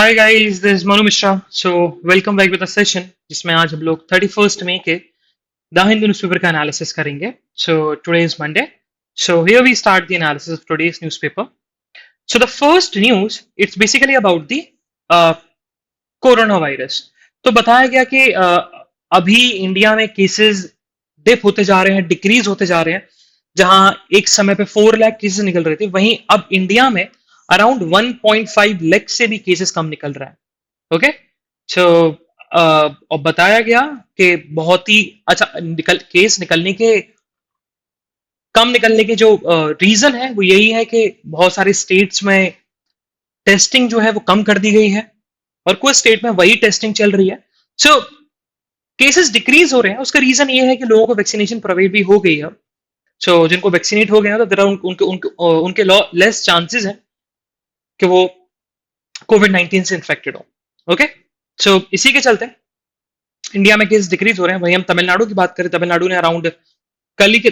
Hi guys, this is Manu Mishra. So welcome back with a session जिसमें आज हम लोग 31st मई के द हिंदू न्यूज़पेपर का एनालिसिस करेंगे। So today is Monday. So here we start the analysis of today's newspaper. So the first news it's basically about the corona virus. तो बताया गया कि अभी इंडिया में केसेस डिप होते जा रहे हैं, डिक्रीज होते जा रहे हैं। जहां एक समय पे 4 लाख केसेस निकल रहे थे, वहीं अब इंडिया में अराउंड 1.5 लाख से भी केसेस कम निकल रहा है। ओके। सो और बताया गया कि बहुत ही अच्छा केस निकलने के कम निकलने के जो रीजन है वो यही है कि बहुत सारे स्टेट्स में टेस्टिंग जो है वो कम कर दी गई है और कुछ स्टेट में वही टेस्टिंग चल रही है। सो केसेस डिक्रीज हो रहे हैं, उसका रीजन ये है कि लोगों को वैक्सीनेशन प्रोवाइड भी हो गई है। सो जिनको वैक्सीनेट हो गए हैं तो देयर आर उनके उनके उनके लेस चांसेस हैं कि वो कोविड 19 से इन्फेक्टेड हो। ओके। सो इसी के चलते इंडिया में केस डिक्रीज हो रहे हैं। वहीं हम तमिलनाडु की बात करें, तमिलनाडु ने अराउंड कल ही के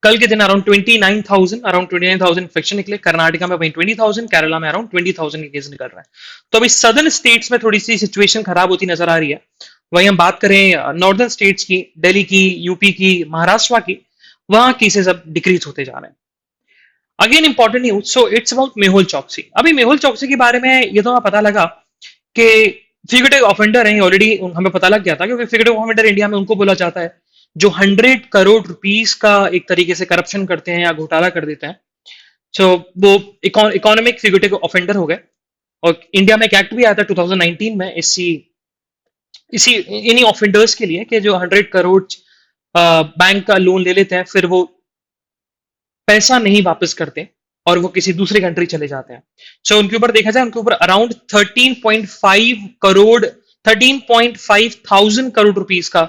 कल के दिन अराउंड 29,000 इन्फेक्शन निकले। कर्नाटका में वहीं 20,000, केरला में अराउंड 20,000 के केस निकल रहे हैं। तो अभी सदर्न स्टेट्स में थोड़ी सी सिचुएशन खराब होती नजर आ रही है। वहीं हम बात करें नॉर्दर्न स्टेट्स की, दिल्ली की, यूपी की, महाराष्ट्र की, वहां केसेस अब डिक्रीज होते जा रहे हैं। Again important news, so it's about Mehul चौकसी। अभी मेहुल चौकसी के बारे में ये तो हमें पता लगा कि फिगरेटिव ऑफेंडर है ऑलरेडी। हमें पता लग गया था क्योंकि फिगरेटिव ऑफेंडर इंडिया में उनको बोला जाता है जो 100 करोड़ रुपीस का एक तरीके से करप्शन करते हैं या घोटाला कर देते हैं। सो वो इकोनॉमिक फिगरेटिव ऑफेंडर हो गए। और इंडिया में एक एक्ट भी आया था 2019 में इसी इसी इन्हीं ऑफेंडर्स के लिए कि जो 100 करोड़ बैंक का लोन ले लेते हैं, फिर वो पैसा नहीं वापस करते और वो किसी दूसरी कंट्री चले जाते हैं। सो उनके ऊपर देखा जाए, उनके ऊपर अराउंड 13.5 करोड़ का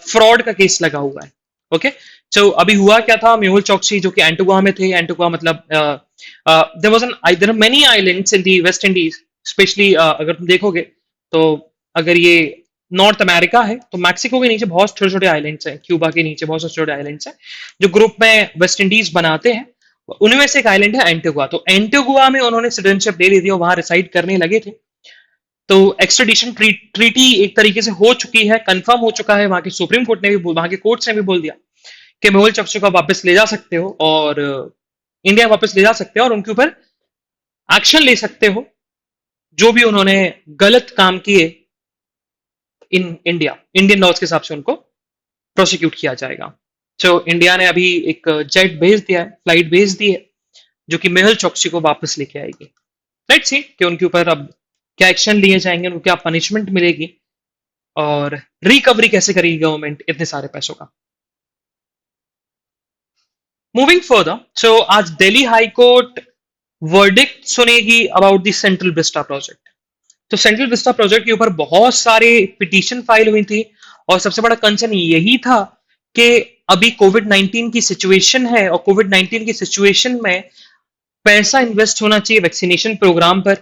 फ्रॉड का केस लगा हुआ है। ओके। सो अभी हुआ क्या था, मेहुल चौकसी जो कि एंटीगुआ में थे। एंटीगुआ मतलब there was an there are many islands in the West Indies. Specially अगर तुम देखोगे तो अगर ये नॉर्थ अमेरिका है तो मैक्सिको के नीचे बहुत छोटे छोटे आइलैंड्स हैं, क्यूबा के नीचे बहुत छोटे छोटे आइलैंड्स हैं जो ग्रुप में वेस्ट इंडीज बनाते हैं। उनमें से एक आइलैंड है एंटीगुआ। तो एंटीगुआ में उन्होंने सिटीजनशिप ले ली थी और वहां रिसाइड करने लगे थे। तो एक्स्ट्रेडिशन ट्रीटी एक तरीके से हो चुकी है, कंफर्म हो चुका है। वहां की सुप्रीम कोर्ट ने भी वहां के कोर्ट्स ने भी बोल दिया कि मेहुल चौकसी को वापस ले जा सकते हो और इंडिया वापस ले जा सकते हो और उनके ऊपर एक्शन ले सकते हो जो भी उन्होंने गलत काम किए इन इंडियन लॉज के हिसाब से उनको प्रोसिक्यूट किया जाएगा। तो इंडिया ने अभी एक जेट भेज दिया है, फ्लाइट भेज दी है जो कि मेहुल चौकसी को वापस लेके आएगी। लेट्स सी कि उनके ऊपर अब क्या एक्शन लिए जाएंगे, उनको क्या पनिशमेंट मिलेगी और रिकवरी कैसे करेगी गवर्नमेंट इतने सारे पैसों का। मूविंग फर्दर, सो आज दिल्ली हाई कोर्ट वर्डिक्ट सुनेगी about the Central Vista project. तो सेंट्रल विस्टा प्रोजेक्ट के ऊपर बहुत सारे पिटीशन फाइल हुई थी और सबसे बड़ा कंसर्न यही था कि अभी कोविड 19 की सिचुएशन है और कोविड 19 की सिचुएशन में पैसा इन्वेस्ट होना चाहिए वैक्सीनेशन प्रोग्राम पर,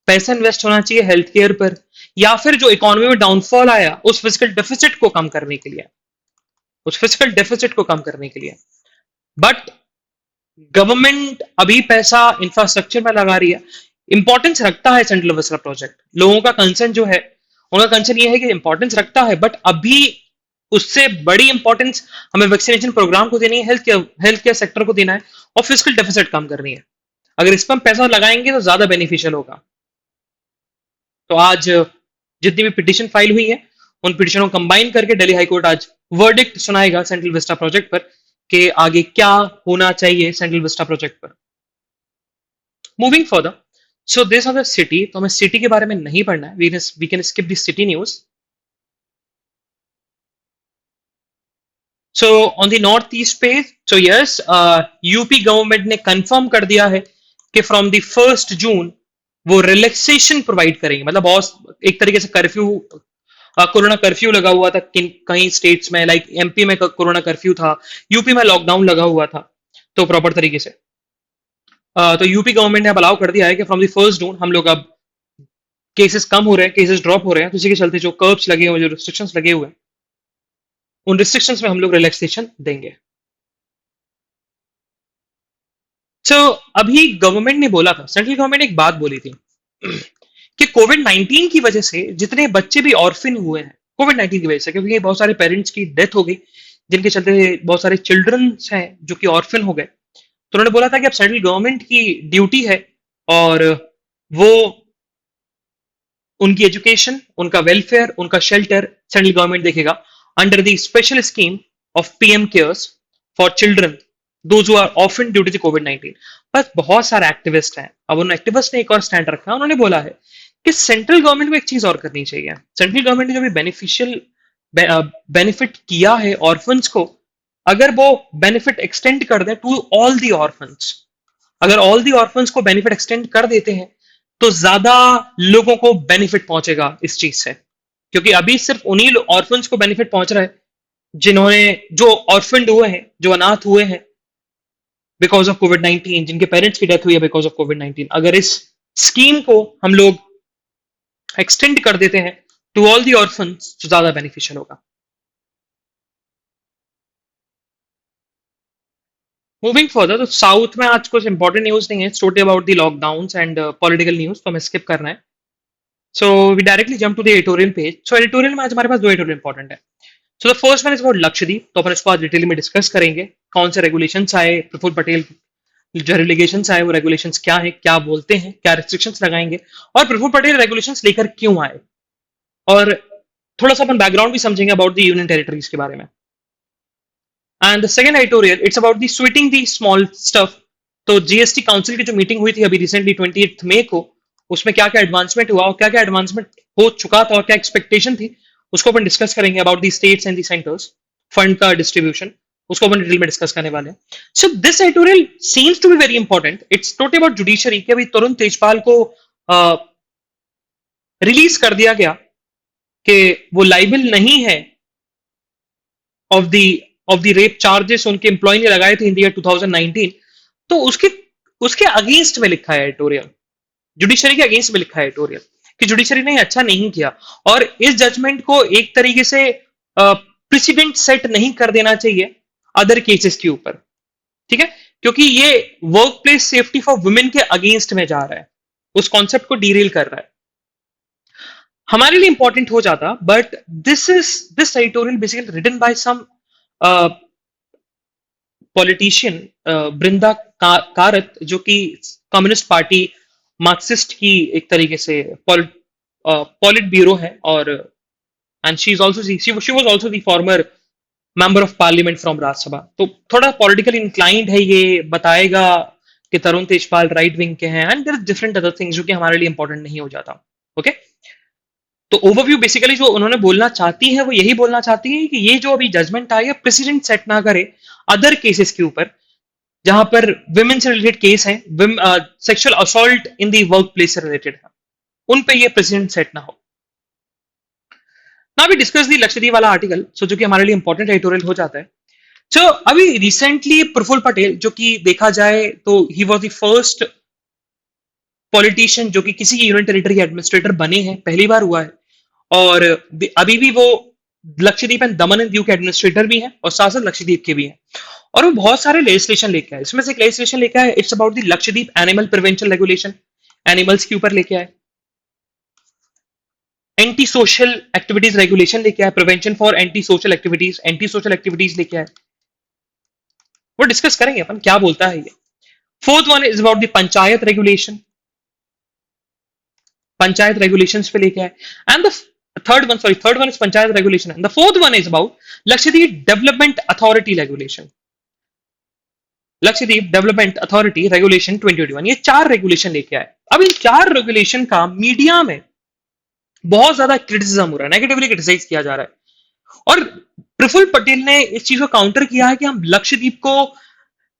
पैसा इन्वेस्ट होना चाहिए हेल्थ केयर पर, या फिर जो इकोनॉमी में डाउनफॉल आया उस फिजिकल डेफिसिट को कम करने के लिए, उस फिजिकल डेफिसिट को कम करने के लिए। बट गवर्नमेंट अभी पैसा इंफ्रास्ट्रक्चर में लगा रही है। इंपॉर्टेंस रखता है सेंट्रल विस्टा प्रोजेक्ट, लोगों का कंसर्न जो है, उनका कंसर्न ये है कि इंपॉर्टेंस रखता है बट अभी उससे बड़ी इंपॉर्टेंस हमें वैक्सीनेशन प्रोग्राम को देनी है, हेल्थ केयर सेक्टर को देना है और फिजिकल डेफिसिट कम करनी है। अगर इस पर हम पैसा लगाएंगे तो ज्यादा बेनिफिशियल होगा। तो आज जितनी भी पिटीशन फाइल हुई है उन पिटीशनों को कंबाइन करके दिल्ली हाईकोर्ट आज वर्डिक्ट सुनाएगा सेंट्रल विस्टा प्रोजेक्ट पर कि आगे क्या होना चाहिए सेंट्रल विस्टा प्रोजेक्ट पर। Moving further, so this of the city, तो हमें सिटी के बारे में नहीं पढ़ना है, we can skip this city news. So on the north east page, so yes, UP government ने कंफर्म कर दिया है कि फ्रॉम द 1 जून वो रिलैक्सेशन प्रोवाइड करेंगे। मतलब बहुत एक तरीके से कर्फ्यू, कोरोना कर्फ्यू लगा हुआ था कई स्टेट्स में, लाइक एमपी में कोरोना कर्फ्यू था, यूपी में लॉकडाउन लगा हुआ था। तो प्रॉपर तरीके से तो यूपी गवर्नमेंट ने अब अलाउ कर दिया है कि फ्रॉम द 1 जून हम लोग अब केसेस कम हो रहे हैं, केसेस ड्रॉप हो रहे हैं, तो इसी के चलते जो कर्ब्स लगे हुए, जो रिस्ट्रिक्शंस लगे हुए हैं, उन रिस्ट्रिक्शंस में हम लोग रिलैक्सेशन देंगे। तो अभी गवर्नमेंट ने बोला था, सेंट्रल गवर्नमेंट ने एक बात बोली थी कि कोविड 19 की वजह से जितने बच्चे भी ऑर्फिन हुए हैं कोविड 19 की वजह से, क्योंकि बहुत सारे पेरेंट्स की डेथ हो गई जिनके चलते बहुत सारे चिल्ड्रन हैं जो कि ऑर्फिन हो गए। तो उन्होंने बोला था कि अब सेंट्रल गवर्नमेंट की ड्यूटी है और वो उनकी एजुकेशन, उनका वेलफेयर, उनका शेल्टर सेंट्रल गवर्नमेंट देखेगा under the special scheme of PM CARES for children those who are orphan due to the COVID 19। बस बहुत सारे एक्टिविस्ट हैं, अब उन एक्टिविस्ट ने एक और स्टैंड रखा, उन्होंने बोला है कि सेंट्रल गवर्नमेंट को एक चीज और करनी चाहिए। सेंट्रल गवर्नमेंट ने जो भी बेनिफिशियल बेनिफिट किया है ऑर्फन्स को, अगर वो बेनिफिट एक्सटेंड कर दे टू ऑल दी ऑर्फन्स, अगर ऑल दी ऑर्फन्स को बेनिफिट एक्सटेंड कर देते हैं तो ज्यादा लोगों को बेनिफिट पहुंचेगा इस चीज से। क्योंकि अभी सिर्फ उन्हीं ऑर्फन्स को बेनिफिट पहुंच रहा है जिन्होंने, जो ऑर्फन्ड हुए हैं, जो अनाथ हुए हैं बिकॉज ऑफ कोविड 19, जिनके पेरेंट्स की डेथ हुई है बिकॉज ऑफ कोविड 19। अगर इस स्कीम को हम लोग एक्सटेंड कर देते हैं टू ऑल दी ऑर्फन्स तो ज्यादा बेनिफिशियल होगा। मूविंग फर्दर, तो साउथ में आज कुछ इंपॉर्टेंट न्यूज नहीं है, story about the lockdown and political news, तो हमें स्किप करना है। So we directly jump to the editorial page. So editorial में आज हमारे पास दो एडिटोरियल इंपॉर्टेंट है। So the first one is about Lakshadweep, तो अपन इसको आज डिटेल में डिस्कस करेंगे। कौन से रेगुलेशंस आए, प्रफुल्ल पटेल जो रेगुलेशंस आए वो रेगुलेशंस क्या है, क्या बोलते हैं, क्या रेस्ट्रिक्शंस लगाएंगे, और प्रफुल्ल पटेल रेगुलेशंस लेकर क्यों आए, और थोड़ा सा अपन बैकग्राउंड भी समझेंगे अबाउट द यूनियन टेरिटरीज के बारे में। And the second editorial it's about the sweating the small stuff. तो जीएसटी काउंसिल की जो मीटिंग हुई थी अभी रिसेंटली 28 मई को, उसमें क्या क्या एडवांसमेंट हुआ और क्या क्या एडवांसमेंट हो चुका था और क्या एक्सपेक्टेशन थी, उसको अपन डिस्कस करेंगे about the states and the centres, fund का डिस्ट्रीब्यूशन, उसको अपन डिटेल में डिस्कस करने वाले हैं। So this editorial seems to be very important. It's totally about judiciary कि अभी तरुण तेजपाल को रिलीज कर दिया गया कि वो लाइबल नहीं है ऑफ द रेप चार्जेस उनके एम्प्लॉय ने लगाए थे इन ईयर 2019। तो उसके उसके अगेंस्ट में लिखा है एडिटोरियल, जुडिशरी के अगेंस्ट में लिखा है एडिटोरियल कि जुडिशरी ने अच्छा नहीं किया और इस जजमेंट को एक तरीके से प्रेसिडेंट सेट नहीं कर देना चाहिए अदर केसेस के ऊपर, ठीक है, क्योंकि ये work place safety for women के अगेंस्ट में जा रहा है, उस कॉन्सेप्ट को डीरेल कर रहा है, हमारे लिए इंपॉर्टेंट हो जाता। But this editorial basically written by some politician Brinda Karat, जो कि कम्युनिस्ट पार्टी मार्क्सिस्ट की एक तरीके से पॉलिट ब्यूरो है, और and she is also she was also the former member of parliament from Rajya Sabha. तो थोड़ा पॉलिटिकली इंक्लाइंड है, ये बताएगा कि तरुण तेजपाल राइट विंग के हैं and there is different other things जो कि हमारे लिए इंपॉर्टेंट नहीं हो जाता। ओके, तो ओवरव्यू बेसिकली जो उन्होंने बोलना चाहती है वो यही बोलना चाहती है कि ये जो अभी जजमेंट आई है प्रेसिडेंट सेट ना करे अदर केसेस के ऊपर जहां पर विमेन से रिलेटेड केस है, sexual assault in the work place से रिलेटेड है, उन पे ये प्रेसिडेंट सेट ना हो। ना भी डिस्कस दी लक्षद्वीप वाला आर्टिकल, सो जो कि हमारे लिए इंपॉर्टेंट एडिटोरियल हो जाता है। सो अभी रिसेंटली प्रफुल्ल पटेल, जो कि देखा जाए तो he was the first politician जो कि किसी यूनियन टेरिटरी के एडमिनिस्ट्रेटर बने हैं, पहली बार हुआ है, और अभी भी वो Lakshadweep and Daman and Diu के एडमिनिस्ट्रेटर भी हैं और साथ साथ लक्षद्वीप के भी हैं, और वो बहुत सारे लेजिस्लेशन लेके आए। इसमें से एक लेजिस्लेशन लेके आए, it's about the Lakshadweep animal prevention regulation, animals के ऊपर लेके आए। एंटी सोशल एक्टिविटीज रेगुलेशन लेके आए, prevention for anti social activities लेके आए, वो डिस्कस करेंगे अपन क्या बोलता है ये। Fourth one is about the panchayat regulation, panchayat regulations पे लेके आए, and the third one is panchayat regulation, and the fourth one is about Lakshadweep development authority regulation, Lakshadweep development authority regulation 2021। ये चार रेगुलेशन लेके आए। अब इन चार रेगुलेशन का मीडिया में बहुत ज्यादा क्रिटिसिज्म हो रहा है, नेगेटिवली क्रिटिसाइज किया जा रहा है, और प्रफुल्ल पटेल ने इस चीज को काउंटर किया है कि हम लक्षद्वीप को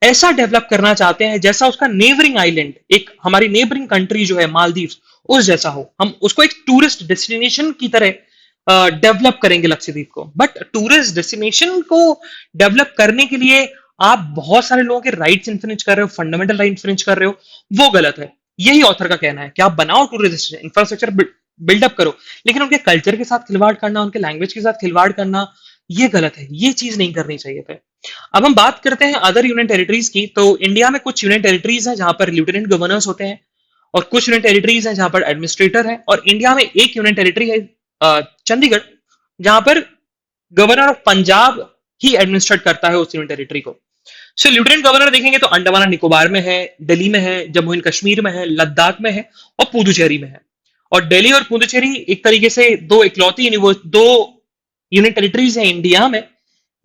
ऐसा डेवलप करना चाहते हैं जैसा उसका नेबरिंग आइलैंड, एक हमारी नेबरिंग कंट्री जो है मालदीव, उस जैसा हो, हम उसको एक टूरिस्ट डेस्टिनेशन की तरह डेवलप करेंगे लक्षद्वीप को। बट टूरिस्ट डेस्टिनेशन को डेवलप करने के लिए आप बहुत सारे लोगों के राइट्स इन्फ्रिंज कर रहे हो, फंडामेंटल राइट इन्फ्रिंज कर रहे हो, वो गलत है। यही ऑथर का कहना है कि आप बनाओ टूरिस्ट इंफ्रास्ट्रक्चर, बिल्डअप करो, लेकिन उनके कल्चर के साथ खिलवाड़ करना, उनके लैंग्वेज के साथ खिलवाड़ करना, ये गलत है, ये चीज नहीं करनी चाहिए थे। अब हम बात करते हैं अदर यूनियन टेरिटरीज की, तो इंडिया में कुछ यूनियन टेरिटरीज हैं जहां पर लेफ्टिनेंट गवर्नर्स होते हैं और कुछ यूनियन टेरिटरीज हैं जहां पर एडमिनिस्ट्रेटर है, और इंडिया में एक यूनियन टेरिटरी है चंडीगढ़, जहां पर governor of Punjab he administrate करता है उस यूनियन टेरिटरी को। सो लेफ्टिनेंट गवर्नर देखेंगे तो अंडमान एंड निकोबार में है, दिल्ली में है, जम्मू एंड कश्मीर में है, लद्दाख में है, और पुदुचेरी में है। और दिल्ली और पुदुचेरी एक तरीके से दो यूनियन टेरिटरीज है इंडिया में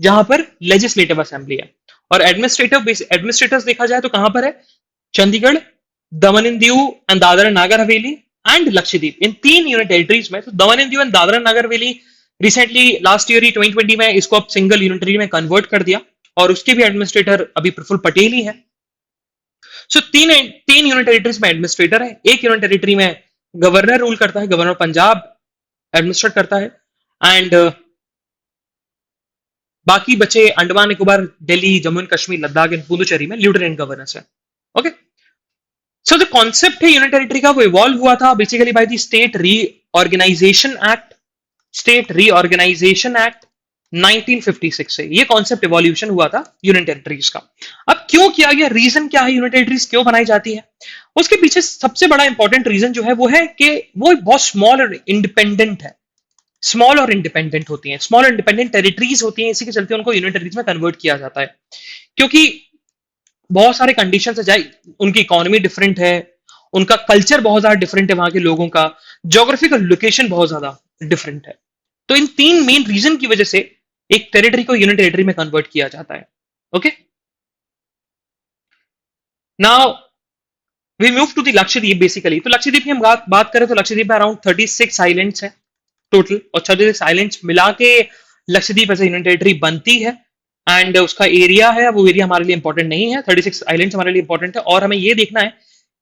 जहां पर लेजिस्लेटिव असेंबली है। और एडमिनिस्ट्रेटर्स देखा जाए तो कहां पर है? चंडीगढ़, दमन and Diu and Dadar and Nagar Haveli and Lakshadweep, इन तीन यूनियन टेरिटरीज में। तो दमन and Diu and Dadar and Nagar Haveli recently last year ही 2020 में इसको अब सिंगल यूनियन टेरिटरी में कन्वर्ट कर दिया, और उसके भी एडमिनिस्ट्रेटर अभी प्रफुल्ल पटेल ही है। सो तीन यूनियन टेरिटरीज में एडमिनिस्ट्रेटर है, एक यूनियन टेरिटरी में गवर्नर रूल करता है, गवर्नर पंजाब एडमिनिस्ट्रेट करता है, एंड बाकी बचे अंडमान निकोबार, दिल्ली, जम्मू एंड कश्मीर, लद्दाख एंड पुदुचेरी में लेफ्टिनेंट गवर्नर्स है। ओके, सो जो कॉन्सेप्ट है यूनियन टेरिटरी का वो इवॉल्व हुआ था basically by the state reorganisation act 1956 से। ये कॉन्सेप्ट इवोल्यूशन हुआ था यूनियन टेरिटरीज का। अब क्यों किया गया, रीजन क्या है, यूनियन टेरिटरीज क्यों बनाई जाती है? उसके पीछे सबसे बड़ा इंपॉर्टेंट रीजन जो है वो है कि वो बहुत स्मॉल और इंडिपेंडेंट है, स्मॉल और इंडिपेंडेंट होती हैं, स्मॉल इंडिपेंडेंट टेरिटरीज होती हैं, इसी के चलते उनको यूनियन टेरिटरीज में कन्वर्ट किया जाता है। क्योंकि बहुत सारे कंडीशन है, चाहे उनकी इकोनॉमी डिफरेंट है, उनका कल्चर बहुत ज्यादा डिफरेंट है, वहां के लोगों का ज्योग्राफिकल लोकेशन बहुत ज्यादा डिफरेंट है। तो इन तीन मेन रीजन की वजह से एक टेरिटरी को यूनियन टेरिटरी में कन्वर्ट किया जाता है। Okay, now we move to the Lakshadweep basically. तो लक्षद्वीप की हम बात करें तो लक्षद्वीप में अराउंड 36 आइलैंड्स हैं टोटल, और 36 आइलैंड्स मिला के लक्षद्वीप एज यूनियन टेरिटरी बनती है। एंड उसका एरिया है, वो एरिया हमारे लिए इंपॉर्टेंट नहीं है, 36 आइलैंड्स हमारे लिए इंपॉर्टेंट है, और हमें ये देखना है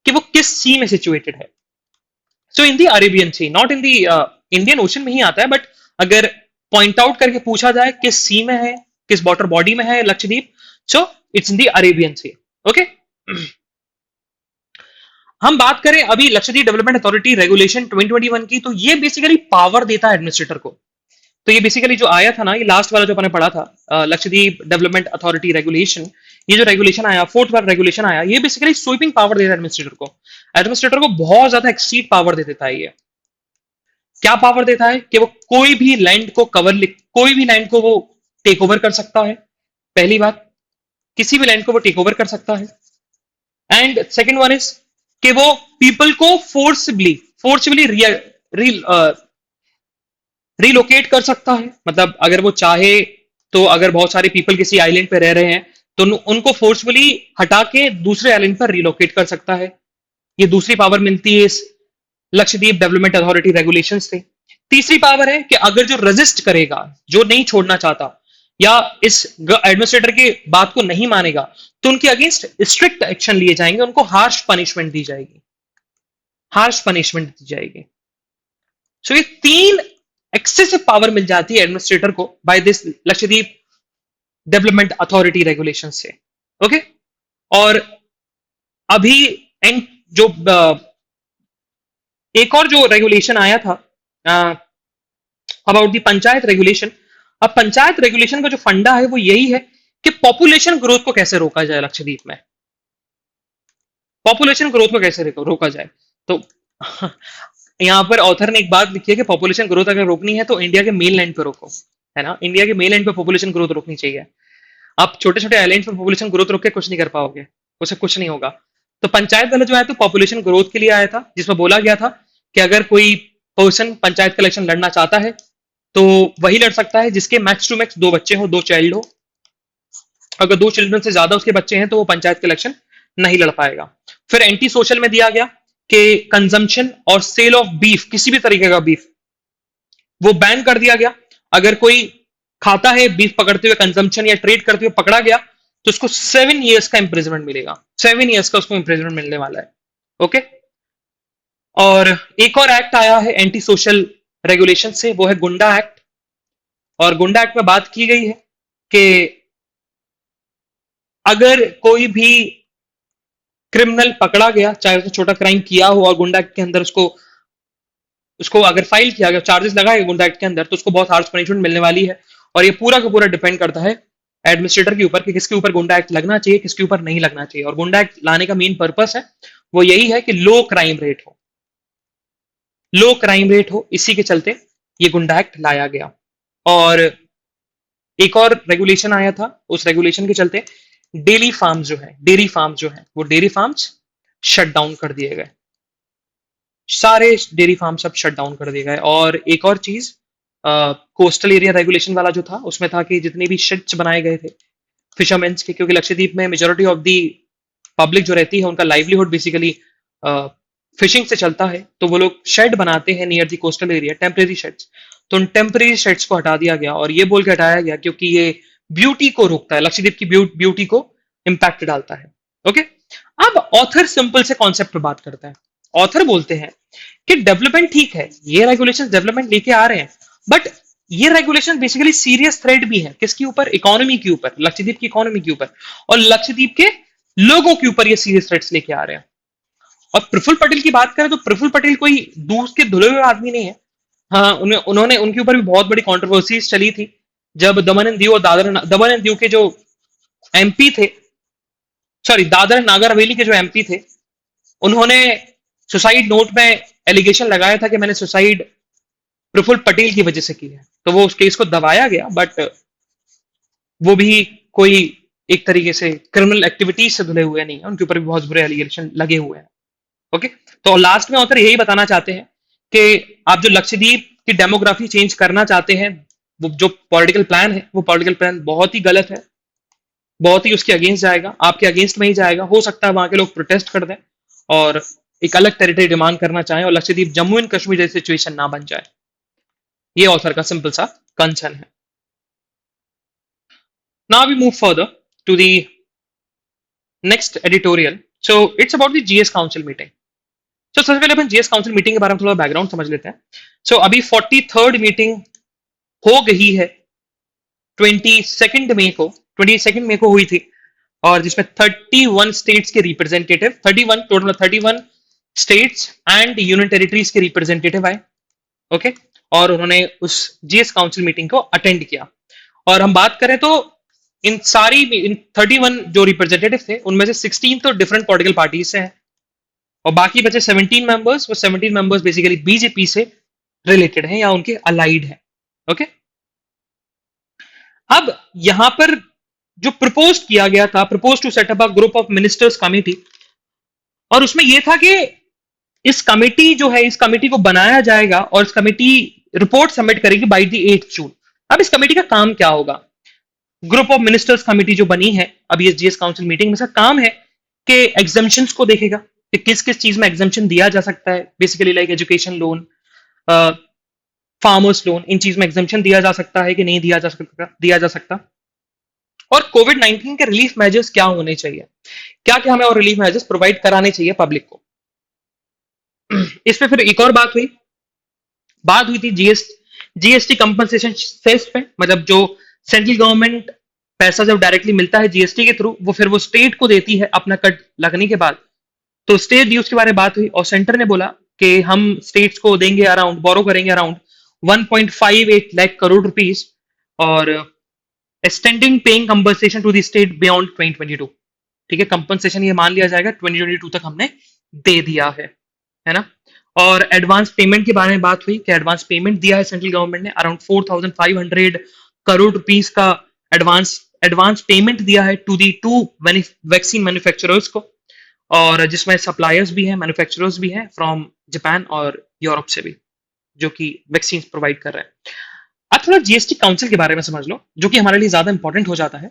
कि वो किस सी में सिचुएटेड है। So in the Arabian Sea, not in the Indian Ocean में ही आता है, बट अगर पॉइंट आउट करके पूछा जाए किस सी में है, किस वाटर बॉडी में है Lakshadweep, so it's in the Arabian sea. Okay, हम बात करें अभी लक्षद्वीप डेवलपमेंट अथॉरिटी रेगुलेशन 2021 की, तो ये बेसिकली पावर देता है एडमिनिस्ट्रेटर को। तो ये बेसिकली जो आया था ना, ये लास्ट वाला जो अपने पढ़ा था लक्षद्वीप डेवलपमेंट अथॉरिटी रेगुलेशन, ये जो रेगुलेशन आया, फोर्थ वाला रेगुलेशन आया, ये बेसिकली स्वीपिंग पावर देता है एडमिनिस्ट्रेटर को। एडमिनिस्ट्रेटर को बहुत ज्यादा एक्सीड पावर दे देता है। ये क्या पावर देता है कि वो कोई भी लैंड को कोई भी लैंड को वो टेक ओवर कर सकता है। पहली बात, किसी भी लैंड को वो टेक ओवर कर सकता है। एंड सेकेंड वन इज कि वो पीपल को फोर्सबली रिलोकेट कर सकता है। मतलब अगर वो चाहे तो, अगर बहुत सारे पीपल किसी आइलैंड पे रह रहे हैं तो उनको फोर्सफुली हटा के दूसरे आइलैंड पर रिलोकेट कर सकता है। ये दूसरी पावर मिलती है इस लक्षद्वीप डेवलपमेंट अथॉरिटी रेगुलेशन से। तीसरी पावर है कि अगर जो रेजिस्ट करेगा, जो नहीं छोड़ना चाहता या इस एडमिनिस्ट्रेटर की बात को नहीं मानेगा, तो उनके अगेंस्ट स्ट्रिक्ट एक्शन लिए जाएंगे, उनको हार्श पनिशमेंट दी जाएगी। सो ये तीन एक्सेसिव पावर मिल जाती है एडमिनिस्ट्रेटर को by this Lakshadweep development authority regulation से। ओके, और अभी जो एक और जो रेगुलेशन आया था अबाउट दी पंचायत रेगुलेशन। अब पंचायत रेगुलेशन का जो फंडा है वो यही है कि पॉपुलेशन ग्रोथ को कैसे रोका जाए लक्षद्वीप में, पॉपुलेशन ग्रोथ को कैसे रोका जाए। तो यहां पर ऑथर ने एक बात लिखी है कि पॉपुलेशन ग्रोथ अगर रोकनी है तो इंडिया के मेन लैंड पे रोको, है ना, इंडिया के मेन लैंड पे पॉपुलेशन ग्रोथ रोकनी चाहिए। आप छोटे छोटे आइलैंड पर पॉपुलेशन ग्रोथ रोक के कुछ नहीं कर पाओगे, उससे कुछ नहीं होगा। तो पंचायत दल जो है तो पॉपुलेशन ग्रोथ के लिए आया था, जिसमें बोला गया था कि अगर कोई पर्सन पंचायत का इलेक्शन लड़ना चाहता है तो वही लड़ सकता है जिसके मैक्स टू मैक्स 2 बच्चे हो, 2 चाइल्ड हो। अगर 2 चिल्ड्रन से ज्यादा उसके बच्चे हैं तो वो पंचायत का इलेक्शन नहीं लड़ पाएगा। फिर एंटी सोशल में दिया गया कि कंजम्पशन और सेल ऑफ बीफ, किसी भी तरीके का बीफ, वो बैन कर दिया गया। अगर कोई खाता है बीफ पकड़ते हुए, कंजम्पशन या ट्रेड करते हुए पकड़ा गया तो उसको 7 ईयर्स का इंप्रिजमेंट मिलेगा, 7 ईयर्स का उसको इंप्रिजमेंट मिलने वाला है। ओके, और एक और एक्ट आया है एंटी सोशल रेगुलेशन से, वो है गुंडा एक्ट। और गुंडा एक्ट में बात की गई है कि अगर कोई भी क्रिमिनल पकड़ा गया, चाहे उसने छोटा क्राइम किया हो, और गुंडा एक्ट के अंदर उसको उसको अगर फाइल किया गया, चार्जेस लगाए गुंडा एक्ट के अंदर, तो उसको बहुत हार्श पनिशमेंट मिलने वाली है। और ये पूरा का पूरा डिपेंड करता है एडमिनिस्ट्रेटर के ऊपर कि किसके ऊपर गुंडा एक्ट लगना चाहिए, किसके ऊपर नहीं लगना चाहिए। और गुंडा एक्ट लाने का मेन पर्पस है वो यही है कि लो क्राइम रेट हो, लो क्राइम रेट हो, इसी के चलते ये गुंडा एक्ट लाया गया। और एक और रेगुलेशन आया था, उस रेगुलेशन के चलते डेली फार्म्स जो है, डेयरी फार्म्स जो है, वो डेयरी फार्म्स शट डाउन कर दिए गए, सारे डेयरी फार्म सब शट डाउन कर दिए गए। और एक और चीज, कोस्टल एरिया रेगुलेशन वाला जो था, उसमें था कि जितने भी शिप्स बनाए गए थे फिशरमेन्स के, क्योंकि लक्षद्वीप में मेजोरिटी ऑफ दी पब्लिक जो रहती है उनका लाइवलीहुड बेसिकली फिशिंग से चलता है, तो वो लोग शेड बनाते हैं near the coastal area, temporary shades. तो उन टेम्परेरी शेड्स को हटा दिया गया, और ये बोल के हटाया गया क्योंकि ये ब्यूटी को रोकता है, लक्षद्वीप की ब्यूटी को इम्पैक्ट डालता है। ओके, अब ऑथर सिंपल से कॉन्सेप्ट पर बात करता है। ऑथर बोलते हैं कि डेवलपमेंट ठीक है, ये रेगुलेशन डेवलपमेंट लेके आ रहे हैं, बट ये रेगुलेशन बेसिकली सीरियस थ्रेट भी है किसके ऊपर, इकोनॉमी के ऊपर, लक्षद्वीप की इकोनॉमी के ऊपर, और लक्षद्वीप के लोगों के ऊपर ये सीरियस थ्रेट्स लेके आ रहे हैं। और प्रफुल्ल पटेल की बात करें तो प्रफुल्ल पटेल कोई दूध के धुले हुए आदमी नहीं है। हाँ, उन्होंने उनके ऊपर भी बहुत बड़ी कंट्रोवर्सीज चली थी, जब दमन एंड दीव और दमन एंड दीव के जो एमपी थे, सॉरी दादर एंड नागर हवेली के जो एमपी थे, उन्होंने सुसाइड नोट में एलिगेशन लगाया था कि मैंने सुसाइड प्रफुल्ल पटेल की वजह से की है, तो वो उस केस को दबाया गया, बट वो भी कोई एक तरीके से क्रिमिनल एक्टिविटीज से धुले हुए नहीं है, उनके ऊपर भी बहुत बुरे एलिगेशन लगे हुए हैं। ओके, तो लास्ट में ऑथर यही बताना चाहते हैं कि आप जो लक्षद्वीप की डेमोग्राफी चेंज करना चाहते हैं, वो जो पॉलिटिकल प्लान है, वो पॉलिटिकल प्लान बहुत ही गलत है, बहुत ही उसके अगेंस्ट जाएगा, आपके अगेंस्ट में ही जाएगा। हो सकता है वहां के लोग प्रोटेस्ट कर दें और एक अलग टेरिटरी डिमांड करना चाहें, और लक्षद्वीप जम्मू एंड कश्मीर जैसी सिचुएशन ना बन जाए। ये ऑथर का सिंपल सा कंसर्न है। Now we move further to the next editorial. So it's about the GS council meeting. तो सबसे पहले अपन जीएस काउंसिल मीटिंग के बारे में थोड़ा बैकग्राउंड समझ लेते हैं। सो अभी 43rd मीटिंग हो गई है, 22nd मई को हुई थी, और जिसमें 31 स्टेट्स के representative, 31 total, 31 states and union territories के रिप्रेजेंटेटिव आए। ओके, और उन्होंने उस जीएस काउंसिल मीटिंग को अटेंड किया। और हम बात करें तो इन 31 जो रिप्रेजेंटेटिव थे, उनमें से 16 तो डिफरेंट पॉलिटिकल पार्टीज से हैं, और बाकी बचे 17 मेंबर्स, वो 17 मेंबर्स बेसिकली बीजेपी से रिलेटेड हैं या उनके अलाइड हैं। ओके, अब यहां पर जो प्रपोज किया गया था, propose to set up a group of ministers committee, और उसमें यह था कि इस कमेटी जो है, इस कमेटी को बनाया जाएगा और इस कमेटी रिपोर्ट सबमिट करेगी बाय द 8 जून। अब इस कमेटी का काम क्या होगा? ग्रुप ऑफ मिनिस्टर्स कमेटी जो बनी है अभी इस जीएस काउंसिल मीटिंग में, इसका काम है कि एग्जाम्पशंस को देखेगा कि किस किस चीज में एग्जाम्पशन दिया जा सकता है, basically like education loan, farmers loan, इन चीज में एग्जाम्पशन दिया जा सकता है कि नहीं दिया जा सकता। और कोविड 19 के रिलीफ मेजर्स क्या होने चाहिए, क्या क्या हमें और रिलीफ मेजर्स प्रोवाइड कराने चाहिए पब्लिक को। इस पे फिर एक और बात हुई थी जीएसटी कंपनसेशन सेस पे, मतलब जो सेंट्रल गवर्नमेंट पैसा जब डायरेक्टली मिलता है जीएसटी के थ्रू, वो फिर वो स्टेट को देती है अपना कट लगने के बाद। तो स्टेट ड्यूज के बारे में बात हुई, और सेंटर ने बोला कि हम स्टेट्स को देंगे अराउंड, बोरो करेंगे अराउंड 1.58 लाख करोड़ रुपीस, और extending paying compensation to the state beyond 2022। ठीक है, कंपनसेशन ये मान लिया जाएगा 2022 तक हमने दे दिया है ना। और एडवांस पेमेंट के बारे में बात हुई कि एडवांस पेमेंट दिया है सेंट्रल गवर्नमेंट ने, अराउंड 4,500 करोड़ रुपीस का एडवांस पेमेंट दिया है to the to vaccine manufacturers को, और जिसमें सप्लायर्स भी हैं, मैन्युफैक्चरर्स भी हैं फ्रॉम जापान और यूरोप से भी, जो कि वैक्सीन प्रोवाइड कर रहे हैं। अब थोड़ा जीएसटी काउंसिल के बारे में समझ लो, जो कि हमारे लिए ज्यादा इंपॉर्टेंट हो जाता है।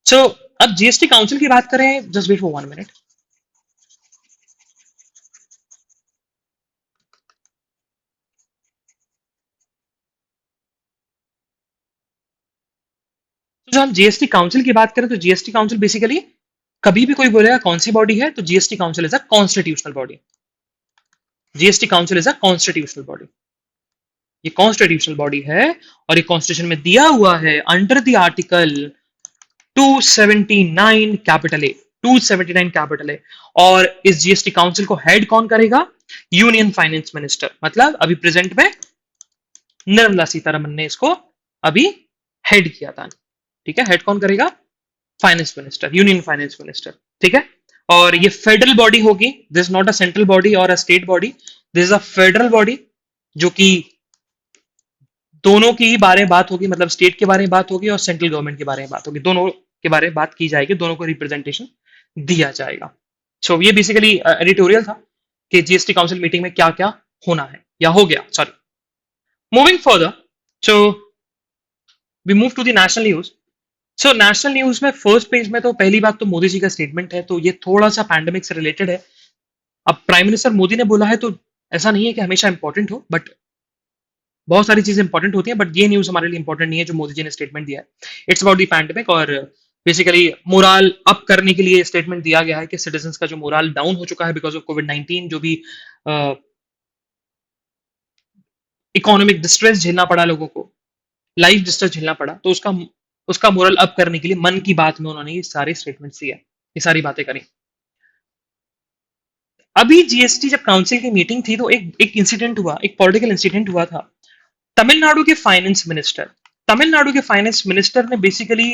सो अब जीएसटी काउंसिल की बात करें, जस्ट वेट फॉर 1 मिनट। तो जब हम जीएसटी काउंसिल की बात करें तो जीएसटी काउंसिल बेसिकली, कभी भी कोई बोलेगा कौन सी बॉडी है, तो GST council is a constitutional body. GST council is a constitutional body, ये कॉन्स्टिट्यूशनल बॉडी है, और ये कॉन्स्टिट्यूशन में दिया हुआ है under the article 279 capital A, 279 capital A. और इस जीएसटी काउंसिल को हेड कौन करेगा? यूनियन फाइनेंस मिनिस्टर, मतलब अभी प्रेजेंट में निर्मला सीतारमन ने इसको अभी हेड किया था। ठीक है, हेड कौन करेगा? Finance minister, union finance minister. ठीक है, और ये फेडरल बॉडी होगी, this not a central body और a state body, this is a federal body, जो कि दोनों की बारे में बात होगी, मतलब स्टेट के बारे में बात होगी और सेंट्रल गवर्नमेंट के बारे में बात होगी, दोनों के बारे में बात की जाएगी, दोनों को रिप्रेजेंटेशन दिया जाएगा। सो ये बेसिकली एडिटोरियल था कि जीएसटी काउंसिल मीटिंग में क्या क्या होना है या हो गया, sorry. Moving further, so we move to the national news. So national news में फर्स्ट पेज में तो पहली बात तो मोदी जी का स्टेटमेंट है, तो ये थोड़ा सा पैंडेमिक से रिलेटेड है। अब प्राइम मिनिस्टर मोदी ने बोला है तो ऐसा नहीं है कि हमेशा इंपॉर्टेंट हो, बट बहुत सारी चीजें इंपॉर्टेंट होती हैं, बट ये न्यूज हमारे लिए इंपॉर्टेंट नहीं है जो मोदी जी ने स्टेटमेंट दिया है। इट्स अबाउट दी पैंडेमिक, और बेसिकली मोराल अप करने के लिए स्टेटमेंट दिया गया है कि सिटीजन्स का जो मोराल डाउन हो चुका है बिकॉज ऑफ कोविड-19, जो भी इकोनॉमिक डिस्ट्रेस झेलना पड़ा लोगों को, लाइफ डिस्ट्रेस झेलना पड़ा, तो उसका उसका मोरल अप करने के लिए मन की बात में उन्होंने ये सारे स्टेटमेंट्स दिए, ये सारी बातें करी। अभी जीएसटी जब काउंसिल की मीटिंग थी तो एक इंसिडेंट हुआ, एक पॉलिटिकल इंसिडेंट हुआ था। तमिलनाडु के फाइनेंस मिनिस्टर, तमिलनाडु के फाइनेंस मिनिस्टर ने बेसिकली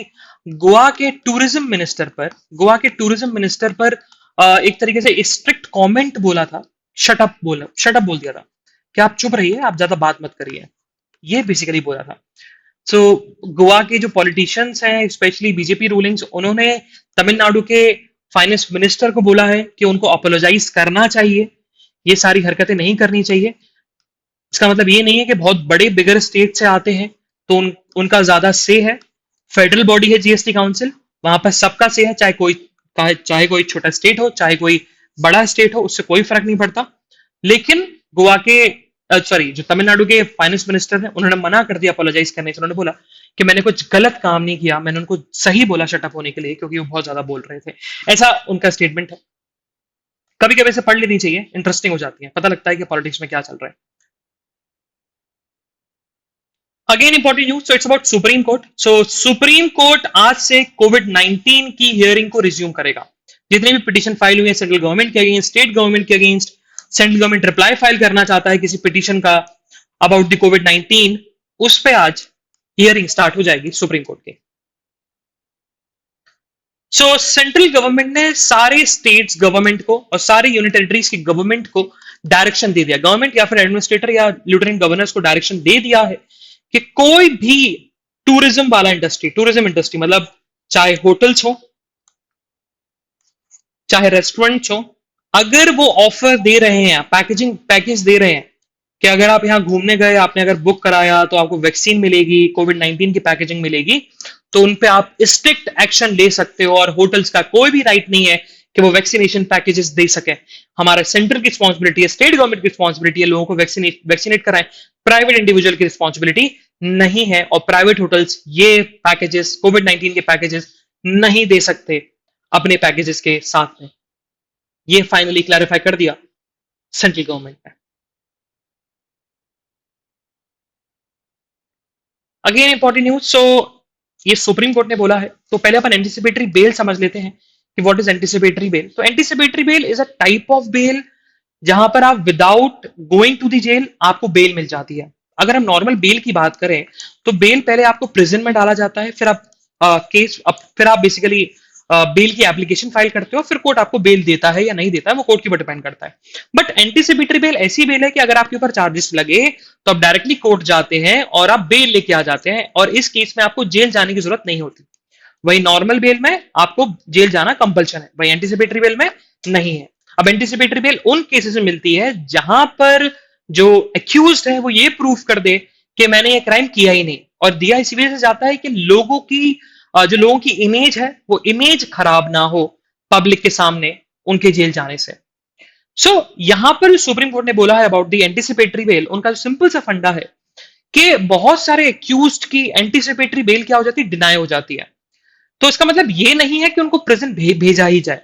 गोवा के टूरिज्म मिनिस्टर पर, गोवा के टूरिज्म मिनिस्टर पर एक तरीके से स्ट्रिक्ट कमेंट बोला था, शट अप बोल दिया था कि आप चुप रहिए, आप ज्यादा बात मत करिए, ये बेसिकली बोला था। सो गोवा के जो पॉलिटिशियंस हैं, स्पेशली बीजेपी रूलिंग्स, उन्होंने तमिलनाडु के फाइनेंस मिनिस्टर को बोला है कि उनको अपोलोजाइज करना चाहिए, ये सारी हरकतें नहीं करनी चाहिए। इसका मतलब ये नहीं है कि बहुत बड़े बिगर स्टेट से आते हैं तो उनका ज्यादा से है। फेडरल बॉडी है जीएसटी काउंसिल, वहां पर सबका से है, चाहे कोई छोटा स्टेट हो, चाहे कोई बड़ा स्टेट हो, उससे कोई फर्क नहीं पड़ता। लेकिन गोवा के सॉरी जो तमिलनाडु के फाइनेंस मिनिस्टर हैं, उन्होंने मना कर दिया अपोलोजाइज करने से। उन्होंने बोला कि मैंने कुछ गलत काम नहीं किया, मैंने उनको सही बोला शटअप होने के लिए, क्योंकि वो बहुत ज्यादा बोल रहे थे। ऐसा उनका स्टेटमेंट है। कभी कभी से पढ़ लेनी चाहिए, इंटरेस्टिंग हो जाती है, पता लगता है कि पॉलिटिक्स में क्या चल रहा है। Again important news, so it's about supreme court. So supreme court आज से कोविड-19 की हियरिंग को रिज्यूम करेगा। जितने भी पिटीशन फाइल हुए हैं सेंट्रल गवर्नमेंट के अगेंस्ट, स्टेट गवर्नमेंट के against, central government reply file करना चाहता है किसी पिटीशन का अबाउट द कोविड-19, उस पे आज हियरिंग स्टार्ट हो जाएगी सुप्रीम कोर्ट के। सो सेंट्रल गवर्नमेंट ने सारे स्टेट्स गवर्नमेंट को और सारे यूनिट टेरिटरीज की गवर्नमेंट को डायरेक्शन दे दिया, गवर्नमेंट या फिर एडमिनिस्ट्रेटर या लेफ्टिनेंट गवर्नर्स को डायरेक्शन दे दिया है कि कोई भी टूरिज्म वाला इंडस्ट्री, टूरिज्म इंडस्ट्री मतलब चाहे होटल्स हो, चाहे रेस्टोरेंट्स हो, अगर वो ऑफर दे रहे हैं, पैकेज दे रहे हैं कि अगर आप यहां घूमने गए, आपने अगर बुक कराया तो आपको वैक्सीन मिलेगी, कोविड-19 की पैकेजिंग मिलेगी, तो उन पे आप स्ट्रिक्ट एक्शन ले सकते हो। और होटल्स का कोई भी राइट नहीं है कि वो वैक्सीनेशन पैकेजेस दे सके। हमारा सेंटर की रिस्पॉन्सिबिलिटी है, स्टेट गवर्नमेंट की रिस्पॉन्सिबिलिटी है, लोगों को वैक्सीनेट कराएं। प्राइवेट इंडिविजुअल की रिस्पॉन्सिबिलिटी नहीं है, और प्राइवेट होटल्स ये पैकेजेस, कोविड-19 के पैकेजेस नहीं दे सकते अपने पैकेजेस के साथ में। ये फाइनली क्लैरिफाई कर दिया सेंट्रल गवर्नमेंट ने। अगेन इंपॉर्टेंट न्यूज, सो ये सुप्रीम कोर्ट ने बोला है, तो पहले अपन एंटिसिपेटरी बेल समझ लेते हैं कि व्हाट इज एंटिसिपेटरी बेल। तो anticipatory bail is a type of bail जहां पर आप without going to the jail आपको बेल मिल जाती है। अगर हम नॉर्मल बेल की बात करें तो बेल पहले आपको प्रिजन में डाला जाता है, फिर आप फिर आप बेसिकली बेल की एप्लीकेशन फाइल करते हो, फिर कोर्ट आपको बेल देता है या नहीं देता है, वो कोर्ट के ऊपर डिपेंड करता है। बट एंटीसिपेटरी बेल ऐसी बेल है कि अगर आपके ऊपर चार्जेस लगे तो आप डायरेक्टली कोर्ट जाते हैं और आप बेल लेके आ जाते हैं, और इस केस में आपको जेल जाने की जरूरत नहीं होती। वही नॉर्मल बेल में आपको जेल जाना कंपल्शन है, वही एंटीसिपेटरी बेल में नहीं है। अब एंटीसिपेटरी बेल उन केसेस में मिलती है जहां पर जो एक्यूज्ड है वो ये प्रूफ कर दे कि मैंने ये क्राइम किया ही नहीं, और दिया इसी वजह से जाता है कि जो लोगों की इमेज है वो इमेज खराब ना हो पब्लिक के सामने उनके जेल जाने से। सो यहां पर सुप्रीम कोर्ट ने बोला है अबाउट द एंटीसिपेटरी बेल, उनका सिंपल सा फंडा है कि बहुत सारे एक्यूज्ड की एंटीसिपेटरी बेल क्या हो जाती है, डिनाई हो जाती है। तो इसका मतलब ये नहीं है कि उनको प्रेजेंट भेजा ही जाए।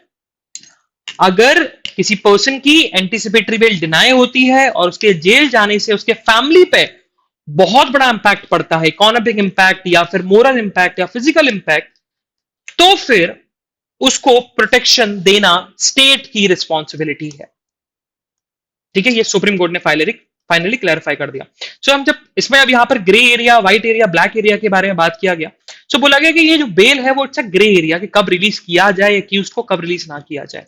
अगर किसी पर्सन की एंटीसिपेटरी बेल डिनाई होती है और उसके जेल जाने से उसके फैमिली पे बहुत बड़ा इंपैक्ट पड़ता है, इकोनॉमिक इंपैक्ट या फिर मोरल इंपैक्ट या फिजिकल इंपैक्ट, तो फिर उसको प्रोटेक्शन देना स्टेट की रिस्पॉन्सिबिलिटी है। ठीक है, ये सुप्रीम कोर्ट ने फाइनली क्लैरिफाई कर दिया। सो हम जब इसमें अब यहां पर grey area, white area, black area के बारे में बात किया गया, सो बोला गया कि ये जो बेल है वो इट्स अ ग्रे एरिया, कि कब रिलीज किया जाए एक्यूज को, कब रिलीज ना किया जाए।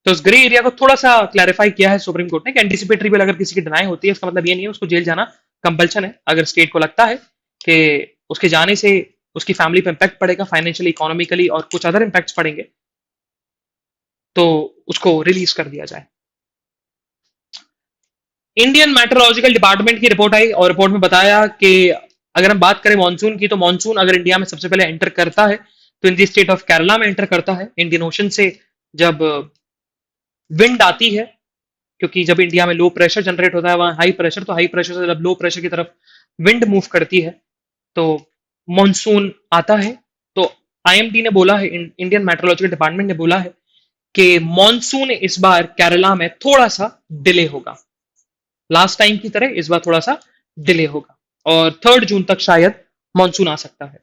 तो उस ग्रे एरिया को थोड़ा सा क्लैरिफाई किया है सुप्रीम कोर्ट ने कि एंटीसिपेटरी बिल अगर किसी की डिनाई होती है इसका मतलब ये नहीं है उसको जेल जाना कंपल्शन है। अगर स्टेट को लगता है कि उसके जाने से उसकी फैमिली पे इम्पैक्ट पड़ेगा फाइनेंशियली इकोनॉमिकली और कुछ अदर इम्पैक्ट्स पड़ेंगे तो उसको रिलीज कर दिया जाए। इंडियन मेट्रोलॉजिकल डिपार्टमेंट की रिपोर्ट आई और रिपोर्ट में बताया कि अगर हम बात करें मानसून की तो मानसून अगर इंडिया में सबसे पहले एंटर करता है तो इन दी स्टेट ऑफ केरला में एंटर करता है। इंडियन ओशन से जब विंड आती है, क्योंकि जब इंडिया में लो प्रेशर जनरेट होता है वहां हाई प्रेशर, तो हाई प्रेशर से जब लो प्रेशर की तरफ विंड मूव करती है तो मानसून आता है। तो आईएमडी ने बोला है, इंडियन मेट्रोलॉजिकल डिपार्टमेंट ने बोला है कि मानसून इस बार केरला में थोड़ा सा डिले होगा। लास्ट टाइम की तरह इस बार थोड़ा सा डिले होगा और 3 जून तक शायद मानसून आ सकता है।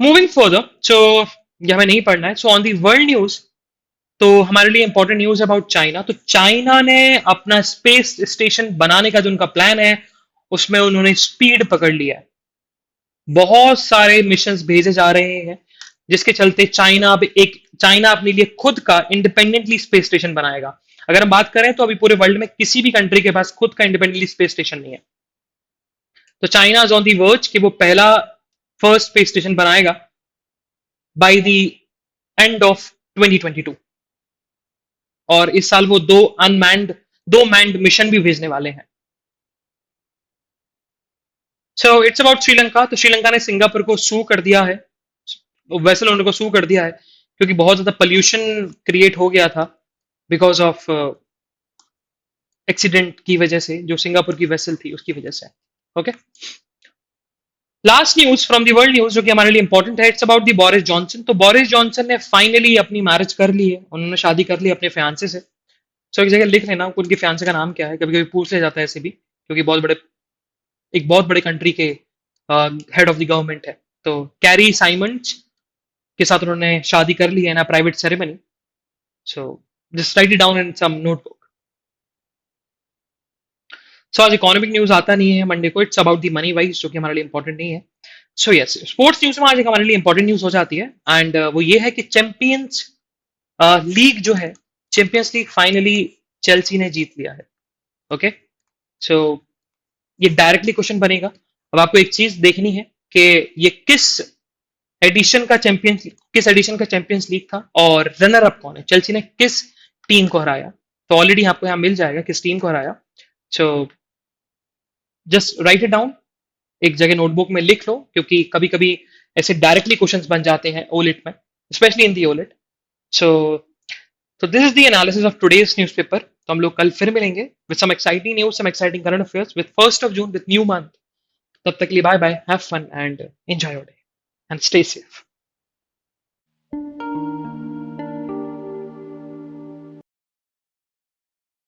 मूविंग फर्दर, सो ये हमें नहीं पढ़ना है। So on the world news, तो हमारे लिए इंपॉर्टेंट न्यूज अबाउट चाइना। तो चाइना ने अपना स्पेस स्टेशन बनाने का जो उनका प्लान है उसमें उन्होंने स्पीड पकड़ लिया है। बहुत सारे मिशंस भेजे जा रहे हैं जिसके चलते चाइना अपने लिए खुद का इंडिपेंडेंटली स्पेस स्टेशन बनाएगा। अगर हम बात करें तो अभी पूरे वर्ल्ड में किसी भी कंट्री के पास खुद का इंडिपेंडेंटली स्पेस स्टेशन नहीं है। तो China is on the verge कि वो पहला फर्स्ट स्पेस स्टेशन बनाएगा बाय द एंड ऑफ 2022 और इस साल वो दो मैंड मिशन भी भेजने वाले हैं। सो इट्स अबाउट श्रीलंका। तो श्रीलंका ने सिंगापुर को सू कर दिया है, वैसे उनको सू कर दिया है क्योंकि बहुत ज्यादा पोल्यूशन क्रिएट हो गया था बिकॉज ऑफ एक्सीडेंट की वजह से, जो सिंगापुर की वेसल थी उसकी वजह से। Okay, last news from the world news जो कि हमारे लिए इंपॉर्टेंट है, it's about the Boris Johnson. तो बोरिस जॉनसन ने फाइनली अपनी मैरिज कर ली है, उन्होंने शादी कर ली अपने फियांसे से। सो एक जगह लिख लेना उनके फियांसे का नाम क्या है, कभी कभी पूछ लिया जाता है ऐसे भी क्योंकि बहुत बड़े कंट्री के हेड ऑफ द गवर्नमेंट है। तो कैरी साइमंड्स के साथ उन्होंने शादी कर ली है ना private ceremony. So just write it down in some notebook. So आज इकोनॉमिक न्यूज आता नहीं है मंडे को, it's about the money wise जो कि हमारे लिए इंपॉर्टेंट नहीं है। सो यस, स्पोर्ट्स न्यूज में आज एक हमारे लिए इंपॉर्टेंट न्यूज हो जाती है एंड वो ये है कि चैंपियंस लीग जो है, चैंपियंस लीग फाइनली चेल्सी ने जीत लिया है। ओके, सो ये डायरेक्टली क्वेश्चन बनेगा। अब आपको एक चीज देखनी है कि ये किस एडिशन का चैंपियंस लीग था और रनर अप कौन है, चेल्सी ने किस टीम को हराया। तो ऑलरेडी आपको यहाँ मिल जाएगा किस टीम को हराया। सो जस्ट राइट इट डाउन, एक जगह नोटबुक में लिख लो क्योंकि कभी कभी ऐसे डायरेक्टली क्वेश्चंस बन जाते हैं ओलिट में, स्पेशली इन दी ओलिट। सो तो this is the analysis of today's newspaper. तो हम लोग कल फिर मिलेंगे with some exciting news, some exciting current affairs with 1 June with new month. तब तक के लिए bye bye, have fun and enjoy your day and stay safe.